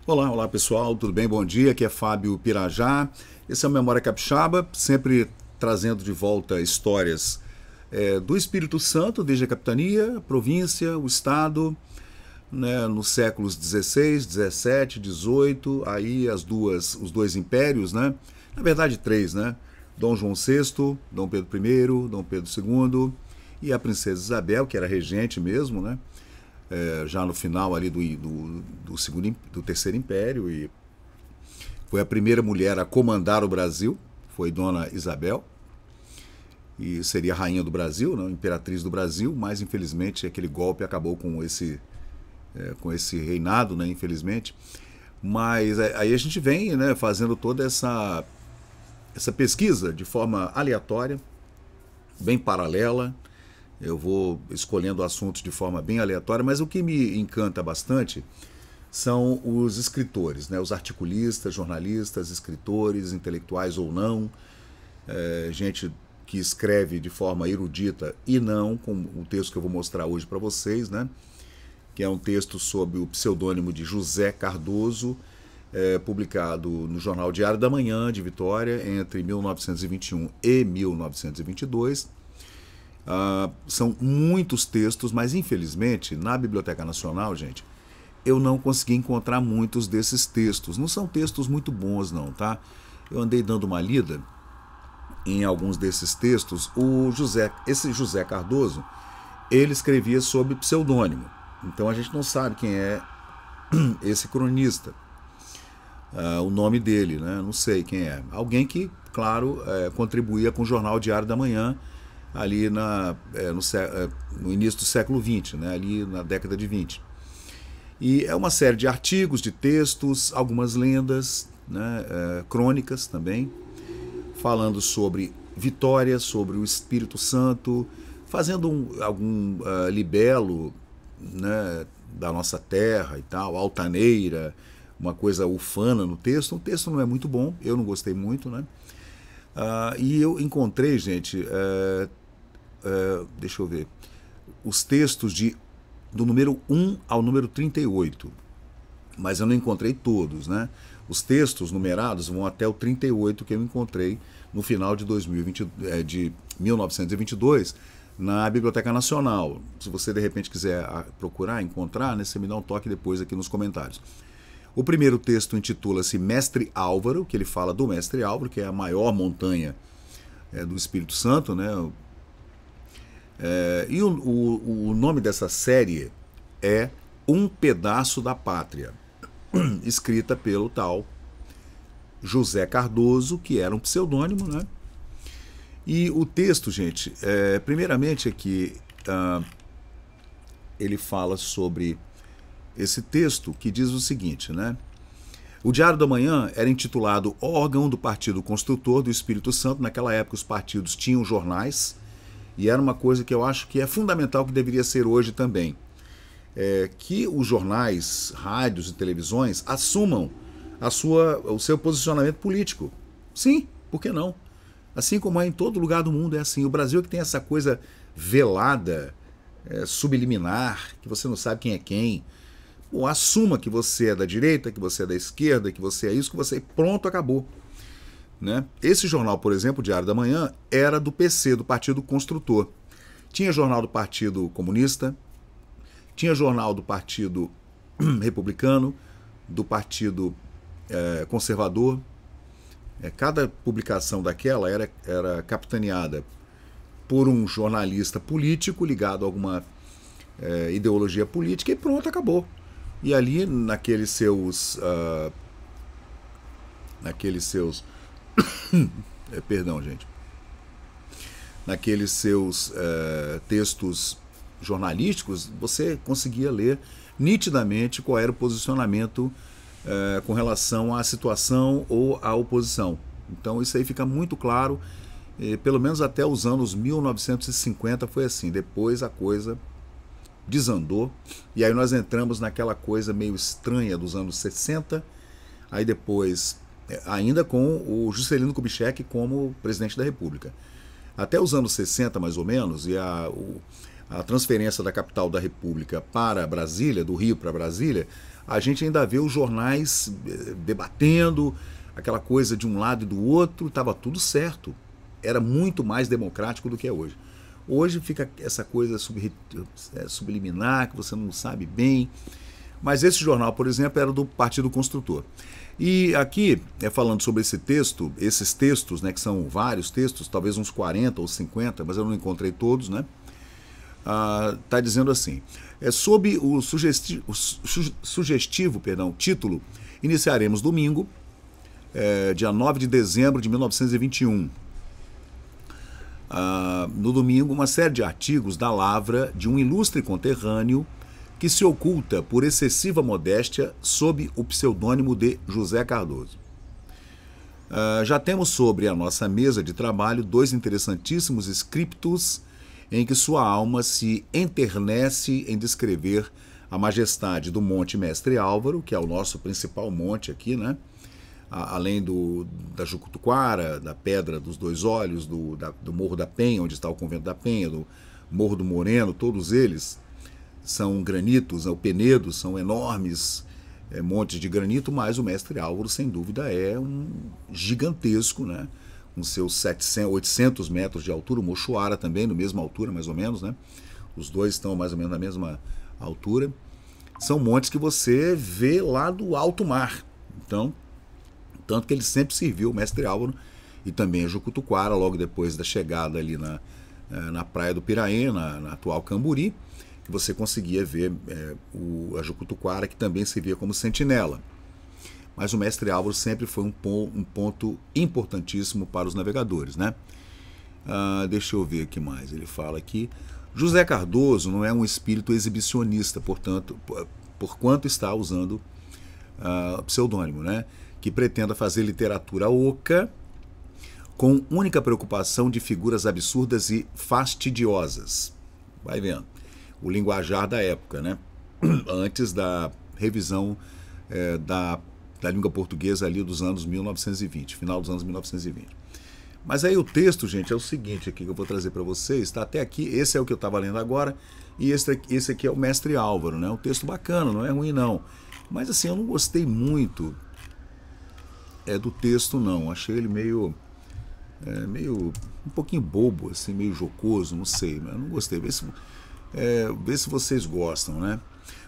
Olá, olá pessoal, tudo bem? Bom dia, aqui é Fábio Pirajá. Esse é o Memória Capixaba, sempre trazendo de volta histórias do Espírito Santo, desde a capitania, a província, o estado, né, nos séculos XVI, XVII, XVIII, aí os dois impérios, né? Na verdade três, né? Dom João VI, Dom Pedro I, Dom Pedro II e a princesa Isabel, que era regente mesmo, né? Já no final ali do Terceiro Império, e foi a primeira mulher a comandar o Brasil, foi Dona Isabel, e seria a rainha do Brasil, não, imperatriz do Brasil, mas infelizmente aquele golpe acabou com esse reinado, né, infelizmente. Mas aí a gente vem, né, fazendo toda essa pesquisa de forma aleatória, bem paralela. Eu vou escolhendo assuntos de forma bem aleatória, mas o que me encanta bastante são os escritores, né? Os articulistas, jornalistas, escritores, intelectuais ou não, gente que escreve de forma erudita e não, como o texto que eu vou mostrar hoje para vocês, né? Que é um texto sob o pseudônimo de José Cardoso, publicado no Jornal Diário da Manhã de Vitória entre 1921 e 1922. São muitos textos, mas infelizmente na Biblioteca Nacional, gente, eu não consegui encontrar muitos desses textos. Não são textos muito bons, não, tá? Eu andei dando uma lida em alguns desses textos. Esse José Cardoso, ele escrevia sob pseudônimo. Então a gente não sabe quem é esse cronista, o nome dele, né? Não sei quem é. Alguém que, claro, contribuía com o Jornal Diário da Manhã ali no início do século XX, né, ali na década de 20. E é uma série de artigos, de textos, algumas lendas, né, crônicas também, falando sobre Vitória, sobre o Espírito Santo, fazendo algum libelo, né, da nossa terra e tal, altaneira, uma coisa ufana no texto. O texto não é muito bom, eu não gostei muito, né? E eu encontrei, gente, deixa eu ver, os textos do número 1 ao número 38, mas eu não encontrei todos, né? Os textos numerados vão até o 38 que eu encontrei no final de 1922 na Biblioteca Nacional. Se você de repente quiser procurar, encontrar, né, você me dá um toque depois aqui nos comentários. O primeiro texto intitula-se Mestre Álvaro, que ele fala do Mestre Álvaro, que é a maior montanha do Espírito Santo, né? E o nome dessa série é Um Pedaço da Pátria, escrita pelo tal José Cardoso, que era um pseudônimo, né? E o texto, gente, primeiramente aqui ele fala sobre esse texto que diz o seguinte, né? O Diário da Manhã era intitulado órgão do Partido Construtor do Espírito Santo. Naquela época os partidos tinham jornais, e era uma coisa que eu acho que é fundamental, que deveria ser hoje também. Que os jornais, rádios e televisões assumam o seu posicionamento político. Sim, por que não? Assim como é em todo lugar do mundo, é assim. O Brasil é que tem essa coisa velada, subliminar, que você não sabe quem é quem. Bom, assuma que você é da direita, que você é da esquerda, que você é isso, que você... Pronto, acabou. Né? Esse jornal, por exemplo, o Diário da Manhã, era do PC, do Partido Construtor. Tinha jornal do Partido Comunista, tinha jornal do Partido Republicano, do Partido Conservador. Cada publicação daquela era capitaneada por um jornalista político ligado a alguma ideologia política, e pronto, acabou. E ali, naqueles seus perdão, gente, naqueles seus textos jornalísticos, você conseguia ler nitidamente qual era o posicionamento com relação à situação ou à oposição. Então isso aí fica muito claro, pelo menos até os anos 1950 foi assim. Depois a coisa desandou, e aí nós entramos naquela coisa meio estranha dos anos 60, aí depois ainda com o Juscelino Kubitschek como presidente da República. Até os anos 60, mais ou menos, e a transferência da capital da República para Brasília, do Rio para Brasília, a gente ainda vê os jornais debatendo, aquela coisa de um lado e do outro, estava tudo certo. Era muito mais democrático do que é hoje. Hoje fica essa coisa subliminar, que você não sabe bem. Mas esse jornal, por exemplo, era do Partido Construtor. E aqui, falando sobre esse texto, esses textos, né, que são vários textos, talvez uns 40 ou 50, mas eu não encontrei todos, né? Tá dizendo assim, sob o sugestivo título, iniciaremos domingo, dia 9 de dezembro de 1921. No domingo, uma série de artigos da lavra de um ilustre conterrâneo que se oculta por excessiva modéstia sob o pseudônimo de José Cardoso. Já temos sobre a nossa mesa de trabalho 2 interessantíssimos scriptos em que sua alma se enternece em descrever a majestade do Monte Mestre Álvaro, que é o nosso principal monte aqui, né? Além da Jucutuquara, da Pedra dos Dois Olhos, do Morro da Penha, onde está o Convento da Penha, do Morro do Moreno, todos eles são granitos, o Penedo, são enormes montes de granito, mas o Mestre Álvaro, sem dúvida, é um gigantesco, né? Com seus 800 metros de altura, o Mochoara também, na mesma altura, mais ou menos, né? Os dois estão mais ou menos na mesma altura. São montes que você vê lá do alto mar. Então, tanto que ele sempre serviu o Mestre Álvaro e também a Jucutuquara, logo depois da chegada ali na praia do Piraí, na atual Camburi, que você conseguia ver a Jucutuquara, que também servia como sentinela. Mas o Mestre Álvaro sempre foi um ponto importantíssimo para os navegadores, né? Deixa eu ver o que mais ele fala aqui. José Cardoso não é um espírito exibicionista, portanto, por quanto está usando pseudônimo, né? Que pretenda fazer literatura oca com única preocupação de figuras absurdas e fastidiosas. Vai vendo. O linguajar da época, né? Antes da revisão da língua portuguesa ali dos anos 1920, final dos anos 1920. Mas aí o texto, gente, é o seguinte aqui que eu vou trazer para vocês, tá até aqui, esse é o que eu estava lendo agora, e esse aqui é o Mestre Álvaro, né? Um texto bacana, não é ruim não. Mas assim, eu não gostei muito do texto não, achei ele meio um pouquinho bobo, assim, meio jocoso, não sei, mas eu não gostei. Vê se vocês gostam, né?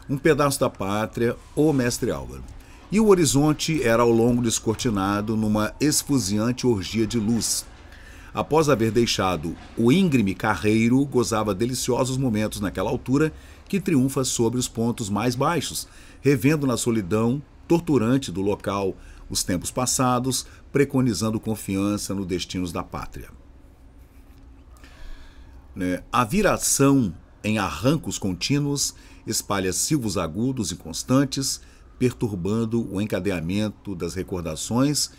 Um pedaço da pátria, o Mestre Álvaro. E o horizonte era ao longo descortinado numa esfuziante orgia de luz. Após haver deixado o íngreme carreiro, gozava deliciosos momentos naquela altura que triunfa sobre os pontos mais baixos, revendo na solidão torturante do local os tempos passados, preconizando confiança nos destinos da pátria. A viração em arrancos contínuos espalha silvos agudos e constantes, perturbando o encadeamento das recordações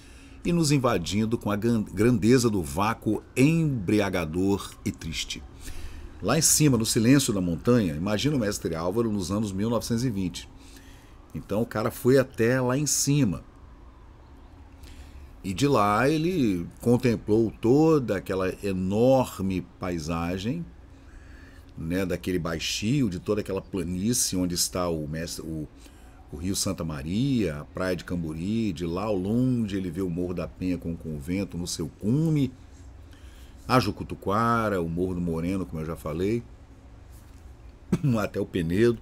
e nos invadindo com a grandeza do vácuo embriagador e triste. Lá em cima, no silêncio da montanha, imagina o Mestre Álvaro nos anos 1920. Então o cara foi até lá em cima. E de lá ele contemplou toda aquela enorme paisagem, né, daquele baixio, de toda aquela planície onde está o Rio Santa Maria, a praia de Camburi. De lá ao longe ele vê o Morro da Penha com o convento no seu cume, a Jucutuquara, o Morro do Moreno, como eu já falei, até o Penedo.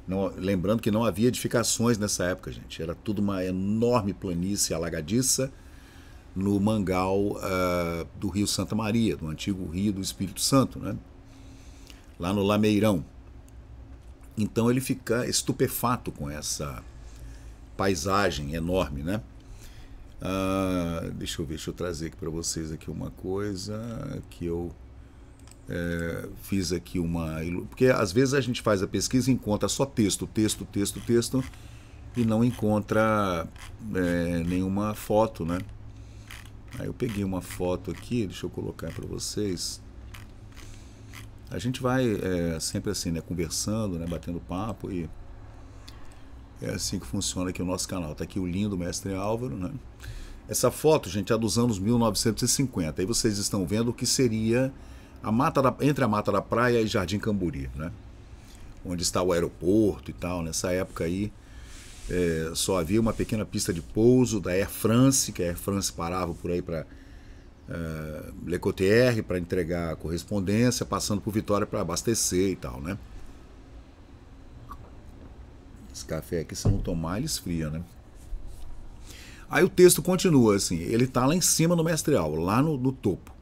Não, lembrando que não havia edificações nessa época, gente. Era tudo uma enorme planície alagadiça no mangal do Rio Santa Maria, do antigo Rio do Espírito Santo, né? Lá no Lameirão. Então ele fica estupefato com essa paisagem enorme, né? Deixa eu trazer aqui para vocês aqui uma coisa que eu fiz aqui porque às vezes a gente faz a pesquisa e encontra só texto e não encontra nenhuma foto, né? Aí eu peguei uma foto aqui, deixa eu colocar para vocês. A gente vai sempre assim, né, conversando, né, batendo papo, e é assim que funciona aqui o nosso canal. Tá aqui o lindo Mestre Álvaro, né? Essa foto, gente, é dos anos 1950. Aí vocês estão vendo o que seria entre a Mata da Praia e Jardim Camburi, né? Onde está o aeroporto e tal. Nessa época aí, só havia uma pequena pista de pouso da Air France, que a Air France parava por aí para Le Coterie para entregar a correspondência, passando por Vitória para abastecer e tal, né? Esse café aqui, se não tomar, ele esfria, né? Aí o texto continua assim, ele está lá em cima no Mestreal, lá no topo,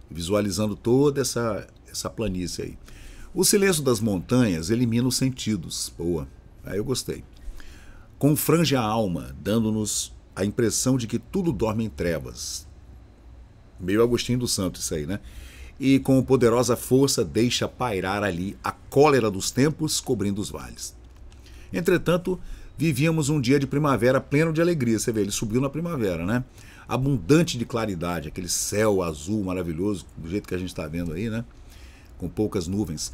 visualizando toda essa planície aí. O silêncio das montanhas elimina os sentidos. Boa, aí eu gostei. Confrange a alma, dando-nos a impressão de que tudo dorme em trevas. Meio Agostinho dos Santos isso aí, né? E com poderosa força deixa pairar ali a cólera dos tempos cobrindo os vales. Entretanto, vivíamos um dia de primavera pleno de alegria. Você vê, ele subiu na primavera, né? Abundante de claridade, aquele céu azul maravilhoso, do jeito que a gente está vendo aí, né? Com poucas nuvens.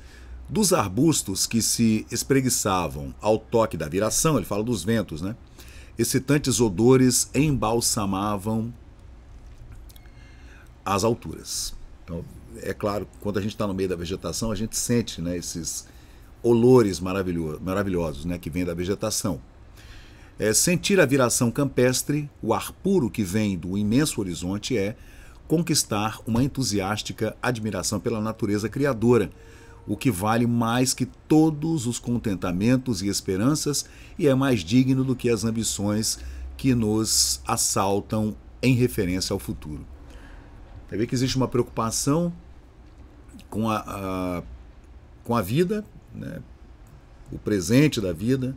Dos arbustos que se espreguiçavam ao toque da viração, ele fala dos ventos, né? Excitantes odores embalsamavam as alturas. Então, é claro, quando a gente está no meio da vegetação, a gente sente, né, esses olores maravilhosos, né, que vêm da vegetação. Sentir a viração campestre, o ar puro que vem do imenso horizonte, é conquistar uma entusiástica admiração pela natureza criadora, o que vale mais que todos os contentamentos e esperanças e é mais digno do que as ambições que nos assaltam em referência ao futuro. Você vê que existe uma preocupação com a vida, né? O presente da vida,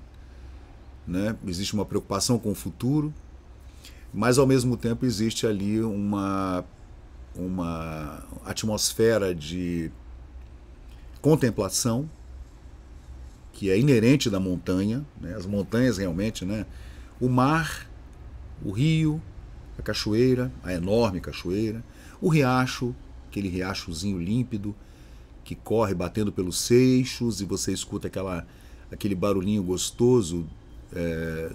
né? Existe uma preocupação com o futuro, mas ao mesmo tempo existe ali uma atmosfera de contemplação que é inerente da montanha, né? As montanhas realmente, né? O mar, o rio, a cachoeira, a enorme cachoeira, o riacho, aquele riachozinho límpido que corre batendo pelos seixos e você escuta aquele barulhinho gostoso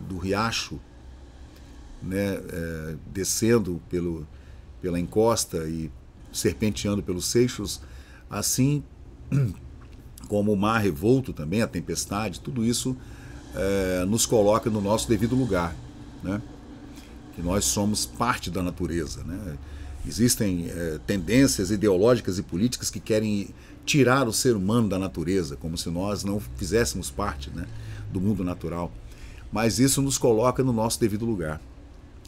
do riacho, né, descendo pela encosta e serpenteando pelos seixos, assim como o mar revolto também, a tempestade, tudo isso nos coloca no nosso devido lugar, né? Que nós somos parte da natureza, né? Existem tendências ideológicas e políticas que querem tirar o ser humano da natureza, como se nós não fizéssemos parte, né, do mundo natural. Mas isso nos coloca no nosso devido lugar.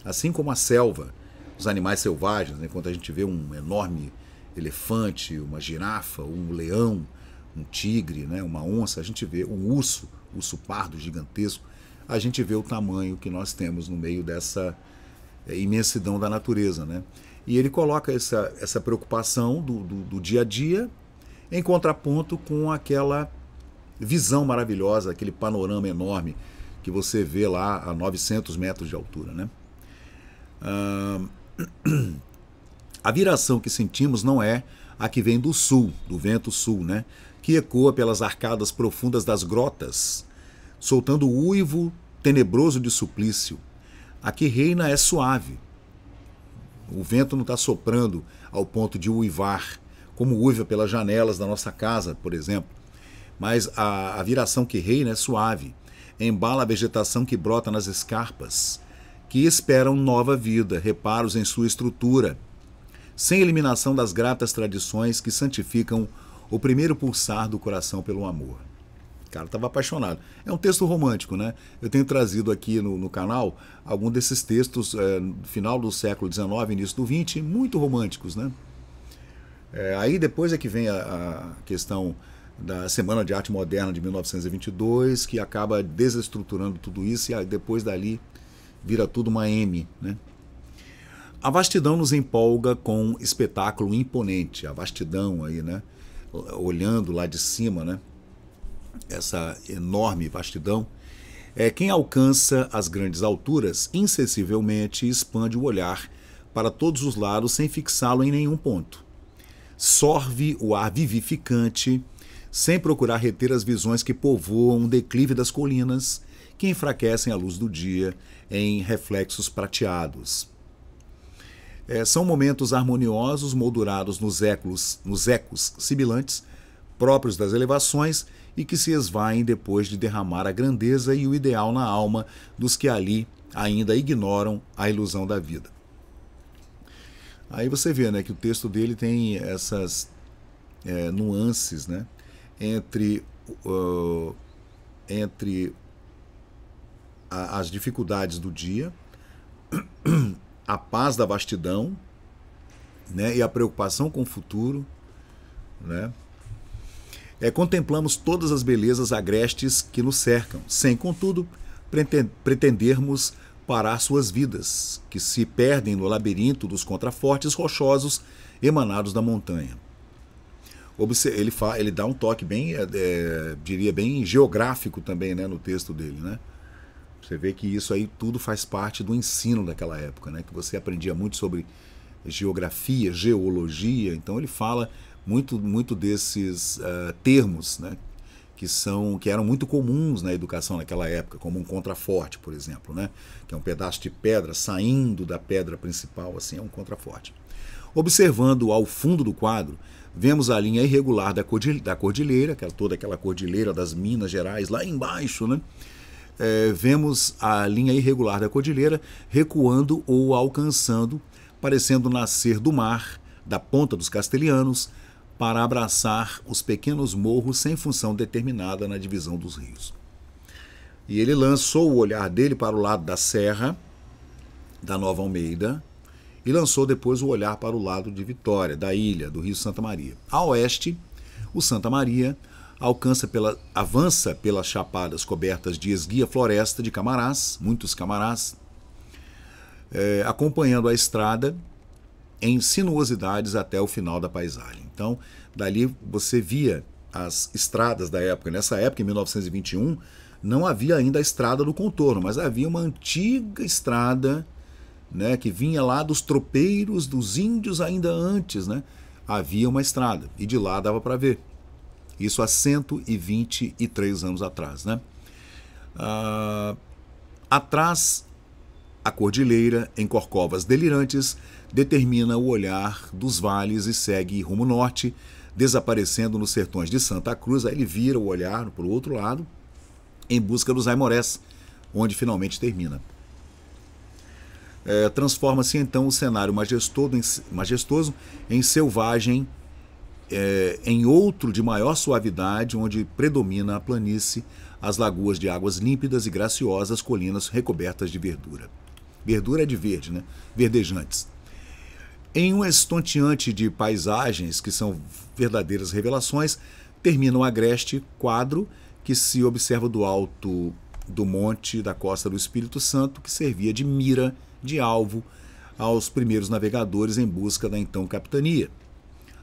Assim como a selva, os animais selvagens, né, quando a gente vê um enorme elefante, uma girafa, um leão, um tigre, né, uma onça, a gente vê um urso pardo gigantesco, a gente vê o tamanho que nós temos no meio dessa imensidão da natureza, né? E ele coloca essa preocupação do dia a dia em contraponto com aquela visão maravilhosa, aquele panorama enorme que você vê lá a 900 metros de altura, né? A viração que sentimos não é a que vem do sul, do vento sul, né? Que ecoa pelas arcadas profundas das grotas, soltando o uivo tenebroso de suplício. A que reina é suave. O vento não está soprando ao ponto de uivar, como uiva pelas janelas da nossa casa, por exemplo. Mas a viração que reina é suave, embala a vegetação que brota nas escarpas, que esperam nova vida, reparos em sua estrutura, sem eliminação das gratas tradições que santificam o primeiro pulsar do coração pelo amor. O cara estava apaixonado. É um texto romântico, né? Eu tenho trazido aqui no canal algum desses textos do final do século XIX, início do XX, muito românticos, né? Aí depois é que vem a questão da Semana de Arte Moderna de 1922, que acaba desestruturando tudo isso e depois dali vira tudo uma M, né? A vastidão nos empolga com um espetáculo imponente, a vastidão aí, né? Olhando lá de cima, né? Essa enorme vastidão, quem alcança as grandes alturas, insensivelmente expande o olhar para todos os lados sem fixá-lo em nenhum ponto. Sorve o ar vivificante, sem procurar reter as visões que povoam o declive das colinas, que enfraquecem a luz do dia em reflexos prateados. São momentos harmoniosos moldurados nos ecos sibilantes, próprios das elevações e que se esvaem depois de derramar a grandeza e o ideal na alma dos que ali ainda ignoram a ilusão da vida. Aí você vê, né, que o texto dele tem essas nuances, né, entre as dificuldades do dia, a paz da vastidão, né, e a preocupação com o futuro, né? Contemplamos todas as belezas agrestes que nos cercam, sem, contudo, pretendermos parar suas vidas, que se perdem no labirinto dos contrafortes rochosos emanados da montanha. Ele dá um toque bem, diria, bem geográfico também, né, no texto dele, né? Você vê que isso aí tudo faz parte do ensino daquela época, né? Que você aprendia muito sobre geografia, geologia. Então ele fala muito desses termos, né? Que eram muito comuns na educação naquela época, como um contraforte, por exemplo, né? Que é um pedaço de pedra saindo da pedra principal, assim, é um contraforte. Observando ao fundo do quadro, vemos a linha irregular da cordilheira, toda aquela cordilheira das Minas Gerais lá embaixo, né? Vemos a linha irregular da cordilheira recuando ou alcançando, parecendo nascer do mar, da ponta dos castelhanos, para abraçar os pequenos morros sem função determinada na divisão dos rios. E ele lançou o olhar dele para o lado da serra, da Nova Almeida, e lançou depois o olhar para o lado de Vitória, da ilha, do rio Santa Maria. A oeste, o Santa Maria avança pelas chapadas cobertas de esguia floresta de camarás, muitos camarás, acompanhando a estrada em sinuosidades até o final da paisagem. Então, dali você via as estradas da época. Nessa época, em 1921, não havia ainda a estrada do contorno, mas havia uma antiga estrada, né, que vinha lá dos tropeiros, dos índios ainda antes, né? Havia uma estrada e de lá dava para ver. Isso há 123 anos atrás, né? Atrás, a cordilheira, em corcovas delirantes, determina o olhar dos vales e segue rumo norte, desaparecendo nos sertões de Santa Cruz. Aí ele vira o olhar para o outro lado, em busca dos Aimorés, onde finalmente termina. Transforma-se então o cenário majestoso em selvagem, em outro de maior suavidade, onde predomina a planície, as lagoas de águas límpidas e graciosas colinas recobertas de verdura. Verdura é de verde, né? Verdejantes. Em um estonteante de paisagens que são verdadeiras revelações, termina um agreste quadro que se observa do alto do monte da costa do Espírito Santo, que servia de mira, de alvo, aos primeiros navegadores em busca da então capitania,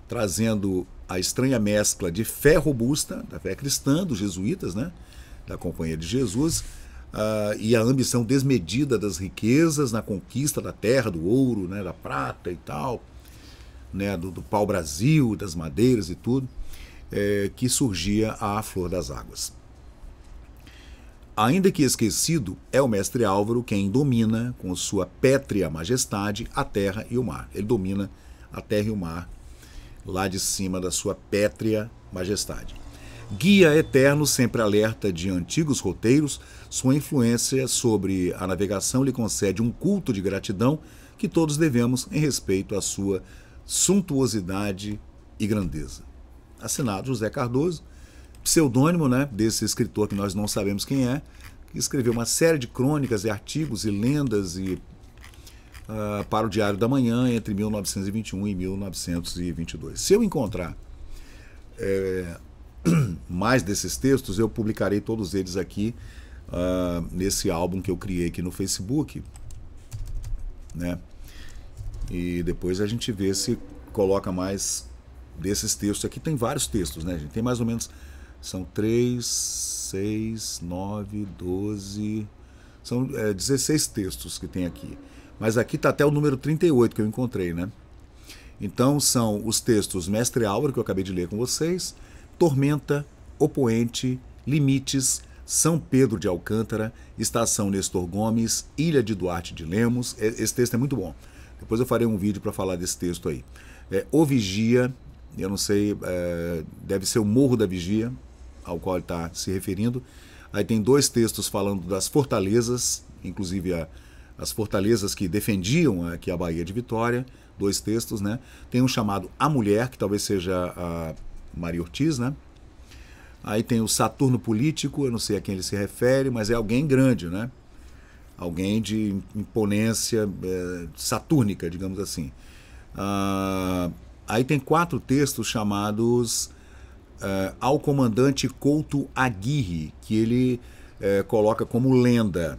trazendo a estranha mescla de fé robusta, da fé cristã, dos jesuítas, né, da Companhia de Jesus, e a ambição desmedida das riquezas na conquista da terra, do ouro, né, da prata e tal, né, do pau-brasil, das madeiras e tudo, que surgia à flor das águas. Ainda que esquecido, é o mestre Álvaro quem domina, com sua pétrea majestade, a terra e o mar. Ele domina a terra e o mar lá de cima da sua pétrea majestade. Guia eterno, sempre alerta de antigos roteiros, sua influência sobre a navegação lhe concede um culto de gratidão que todos devemos em respeito à sua suntuosidade e grandeza. Assinado José Cardoso, pseudônimo, né, desse escritor que nós não sabemos quem é, que escreveu uma série de crônicas e artigos e lendas para o Diário da Manhã entre 1921 e 1922. Se eu encontrar mais desses textos, eu publicarei todos eles aqui nesse álbum que eu criei aqui no Facebook, né? E depois a gente vê se coloca mais desses textos. Aqui tem vários textos, né, gente? Tem mais ou menos, são 3, 6, 9, 12, são 16 textos que tem aqui. Mas aqui está até o número 38 que eu encontrei, né? Então são os textos Mestre Álvaro, que eu acabei de ler com vocês, Tormenta, Opoente, Limites, São Pedro de Alcântara, Estação Nestor Gomes, Ilha de Duarte de Lemos. Esse texto é muito bom. Depois eu farei um vídeo para falar desse texto aí. O Vigia, Eu não sei, deve ser o Morro da Vigia, ao qual ele está se referindo. Aí tem 2 textos falando das fortalezas, inclusive as fortalezas que defendiam aqui a Baía de Vitória, 2 textos, né? Tem um chamado A Mulher, que talvez seja a Maria Ortiz, né? Aí tem o Saturno Político, eu não sei a quem ele se refere, mas é alguém grande, né? Alguém de imponência satúrnica, digamos assim. Aí tem 4 textos chamados Ao Comandante Couto Aguirre, que ele coloca como lenda.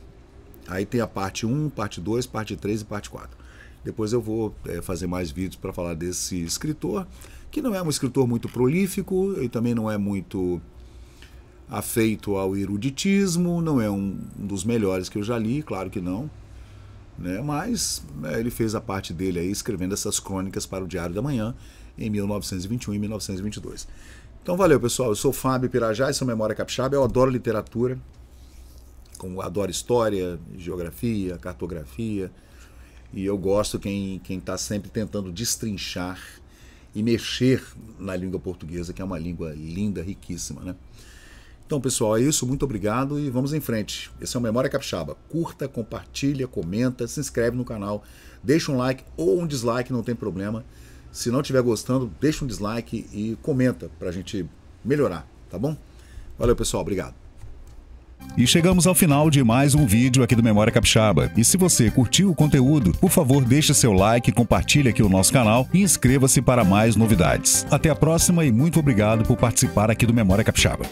Aí tem a parte 1, parte 2, parte 3 e parte 4. Depois eu vou fazer mais vídeos para falar desse escritor, que não é um escritor muito prolífico, e também não é muito afeito ao eruditismo, não é um dos melhores que eu já li, claro que não, né? Mas ele fez a parte dele aí, escrevendo essas crônicas para o Diário da Manhã, em 1921 e 1922. Então valeu, pessoal, eu sou Fábio Pirajá, essa é a Memória Capixaba, eu adoro literatura, adoro história, geografia, cartografia, e eu gosto quem está sempre tentando destrinchar e mexer na língua portuguesa, que é uma língua linda, riquíssima, né? Então, pessoal, é isso. Muito obrigado e vamos em frente. Esse é o Memória Capixaba. Curta, compartilha, comenta, se inscreve no canal, deixa um like ou um dislike, não tem problema. Se não estiver gostando, deixa um dislike e comenta para a gente melhorar, tá bom? Valeu, pessoal. Obrigado. E chegamos ao final de mais um vídeo aqui do Memória Capixaba. E se você curtiu o conteúdo, por favor, deixe seu like, compartilhe aqui o nosso canal e inscreva-se para mais novidades. Até a próxima e muito obrigado por participar aqui do Memória Capixaba.